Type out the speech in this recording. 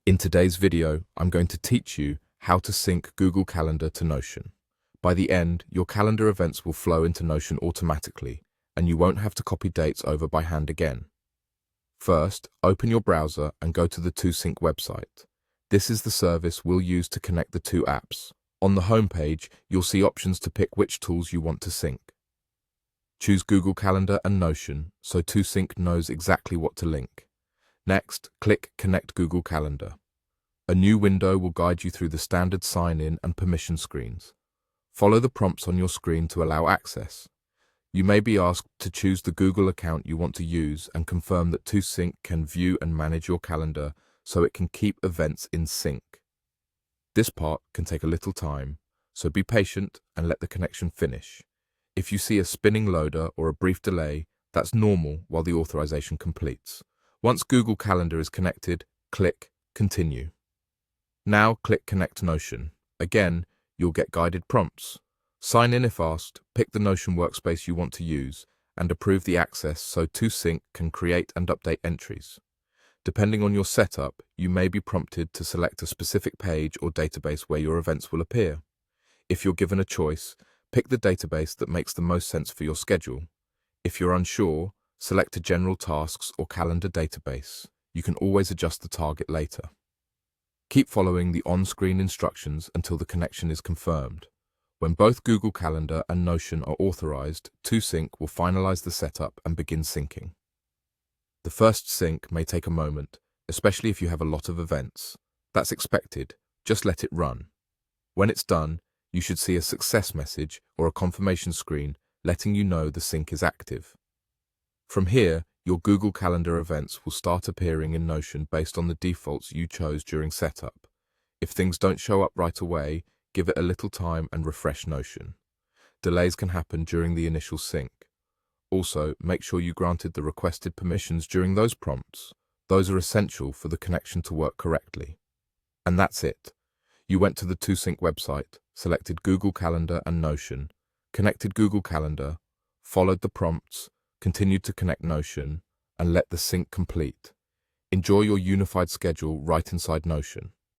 In today's video, I'm going to teach you how to sync Google Calendar to Notion. By the end, your calendar events will flow into Notion automatically, and you won't have to copy dates over by hand again. First, open your browser and go to the ToSync website. This is the service we'll use to connect the two apps. On the home page, you'll see options to pick which tools you want to sync. Choose Google Calendar and Notion so ToSync knows exactly what to link. Next, click Connect Google Calendar. A new window will guide you through the standard sign-in and permission screens. Follow the prompts on your screen to allow access. You may be asked to choose the Google account you want to use and confirm that ToSync can view and manage your calendar so it can keep events in sync. This part can take a little time, so be patient and let the connection finish. If you see a spinning loader or a brief delay, that's normal while the authorization completes. Once Google Calendar is connected, click Continue. Now click Connect Notion. Again, you'll get guided prompts. Sign in if asked, pick the Notion workspace you want to use, and approve the access so ToSync can create and update entries. Depending on your setup, you may be prompted to select a specific page or database where your events will appear. If you're given a choice, pick the database that makes the most sense for your schedule. If you're unsure, select a general tasks or calendar database. You can always adjust the target later. Keep following the on-screen instructions until the connection is confirmed. When both Google Calendar and Notion are authorized, ToSync will finalize the setup and begin syncing. The first sync may take a moment, especially if you have a lot of events. That's expected. Just let it run. When it's done, you should see a success message or a confirmation screen letting you know the sync is active. From here, your Google Calendar events will start appearing in Notion based on the defaults you chose during setup. If things don't show up right away, give it a little time and refresh Notion. Delays can happen during the initial sync. Also, make sure you granted the requested permissions during those prompts. Those are essential for the connection to work correctly. And that's it. You went to the ToSync website, selected Google Calendar and Notion, connected Google Calendar, followed the prompts, continued to connect Notion, and let the sync complete. Enjoy your unified schedule right inside Notion.